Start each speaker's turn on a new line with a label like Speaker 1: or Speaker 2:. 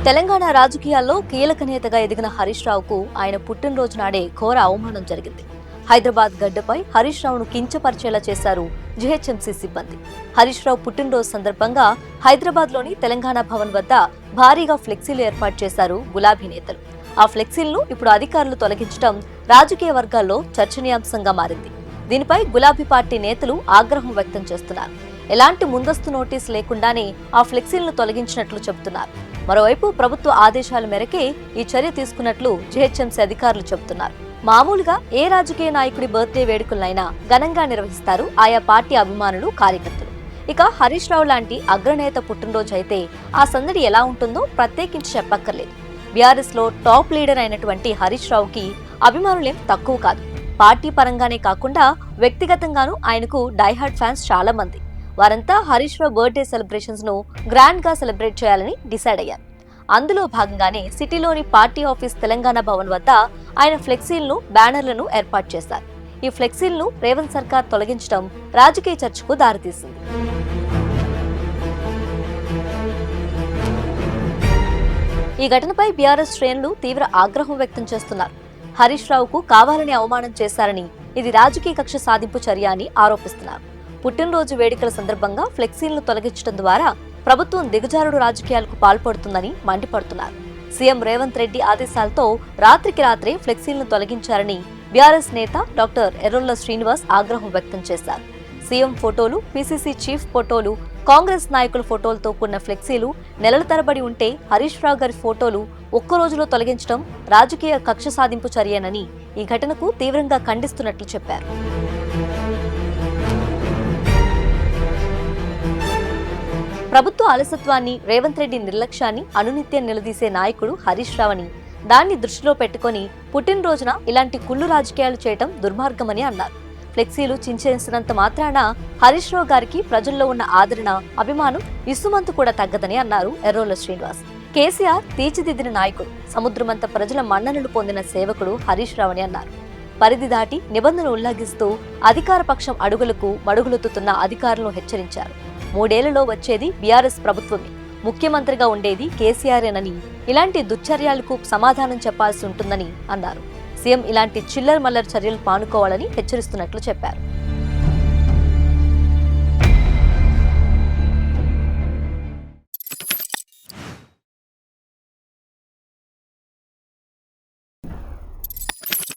Speaker 1: తెలంగాణ రాజకీయాల్లో కీలక నేతగా ఎదిగిన హరీష్ రావుకు ఆయన పుట్టినరోజు నాడే ఘోర అవమానం జరిగింది. హైదరాబాద్ గడ్డపై హరీష్ రావును కించపరిచేలా చేశారు జీహెచ్ఎంసీ సిబ్బంది. హరీష్ రావు పుట్టినరోజు సందర్భంగా హైదరాబాద్లోని తెలంగాణ భవన్ వద్ద భారీగా ఫ్లెక్సీలు ఏర్పాటు చేశారు గులాబీ నేతలు. ఆ ఫ్లెక్సీలను ఇప్పుడు అధికారులు తొలగించడం రాజకీయ వర్గాల్లో చర్చనీయాంశంగా మారింది. దీనిపై గులాబీ పార్టీ నేతలు ఆగ్రహం వ్యక్తం చేస్తున్నారు. ఎలాంటి ముందస్తు నోటీసు లేకుండానే ఆ ఫ్లెక్సీలను తొలగించినట్లు చెబుతున్నారు. మరోవైపు ప్రభుత్వ ఆదేశాల మేరకే ఈ చర్య తీసుకున్నట్లు జీహెచ్ఎంసీ అధికారులు చెబుతున్నారు. మామూలుగా ఏ రాజకీయ నాయకుడి బర్త్డే వేడుకలైనా ఘనంగా నిర్వహిస్తారు ఆయా పార్టీ అభిమానులు, కార్యకర్తలు. ఇక హరీష్ రావు లాంటి అగ్రనేత పుట్టినరోజు అయితే ఆ సందడి ఎలా ఉంటుందో ప్రత్యేకించి చెప్పక్కర్లేదు. బీఆర్ఎస్ లో టాప్ లీడర్ అయినటువంటి హరీష్ రావుకి అభిమానులేం తక్కువ కాదు. పార్టీ పరంగానే కాకుండా వ్యక్తిగతంగానూ ఆయనకు డైహార్డ్ ఫ్యాన్స్ చాలా మంది. వారంతా హరీష్ రావు బర్త్డే సెలబ్రేషన్స్ ను గ్రాండ్ గా సెలబ్రేట్ చేయాలని డిసైడ్ అయ్యారు. అందులో భాగంగానే సిటీలోని పార్టీ ఆఫీస్ తెలంగాణ భవన్ వద్ద ఆయన ఫ్లెక్సీలను, బ్యానర్లను ఏర్పాటు చేశారు. ఈ ఫ్లెక్సీలను రేవంత్ సర్కార్ తొలగించడం రాజకీయ చర్చకు దారితీసింది. ఈ ఘటనపై బీఆర్ఎస్ శ్రేణులు తీవ్ర ఆగ్రహం వ్యక్తం చేస్తున్నారు. హరీష్ రావుకు కావాలని అవమానం చేశారని, ఇది రాజకీయ కక్ష సాధింపు చర్య అని ఆరోపిస్తున్నారు. పుట్టినరోజు వేడుకల సందర్భంగా ఫ్లెక్సీలను తొలగించడం ద్వారా ప్రభుత్వం దిగజారుడు రాజకీయాలకు పాల్పడుతుందని మండిపడుతున్నారు. సీఎం రేవంత్ రెడ్డి ఆదేశాలతో రాత్రికి రాత్రే ఫ్లెక్సీలను తొలగించారని బీఆర్ఎస్ నేత డాక్టర్ ఎర్రొల్ల శ్రీనివాస్ ఆగ్రహం వ్యక్తం చేశారు. సీఎం ఫోటోలు, పీసీసీ చీఫ్ ఫోటోలు, కాంగ్రెస్ నాయకుల ఫోటోలతో కూడిన ఫ్లెక్సీలు నెలల తరబడి ఉంటే హరీష్ రావు గారి ఫోటోలు ఒక్క రోజులో తొలగించడం రాజకీయ కక్ష సాధింపు చర్యనని ఈ ఘటనకు తీవ్రంగా ఖండిస్తున్నట్లు చెప్పారు. ప్రభుత్వ అలసత్వాన్ని, రేవంత్ రెడ్డి నిర్లక్ష్యాన్ని అనునిత్యం నిలదీసే నాయకుడు హరీష్ రావు అని, దాన్ని దృష్టిలో పెట్టుకుని పుట్టినరోజున ఇలాంటి కుళ్ళు రాజకీయాలు చేయటం దుర్మార్గమని అన్నారు. ఫ్లెక్సీలు చించేసినంత మాత్రాన హరీష్ రావు గారికి ప్రజల్లో ఉన్న ఆదరణ, అభిమానం ఇసుమంతు కూడా తగ్గదని అన్నారు ఎర్రోల శ్రీనివాస్. కేసీఆర్ తీర్చిదిద్దిన నాయకుడు, సముద్రమంత ప్రజల మన్ననలు పొందిన సేవకుడు హరీష్ రావు అని అన్నారు. పరిధి దాటి నిబంధనలు ఉల్లంఘిస్తూ అధికార పక్షం అడుగులకు మడుగులెత్తుతున్న అధికారులను హెచ్చరించారు. 3 ఏళ్లలో వచ్చేది బీఆర్ఎస్ ప్రభుత్వమే, ముఖ్యమంత్రిగా ఉండేది కేసీఆర్ఏనని, ఇలాంటి దుశ్చర్యాలకు సమాధానం చెప్పాల్సి ఉంటుందని అన్నారు. సీఎం ఇలాంటి చిల్లర్ మల్లర్ చర్యలు పానుకోవాలని హెచ్చరిస్తున్నట్లు చెప్పారు.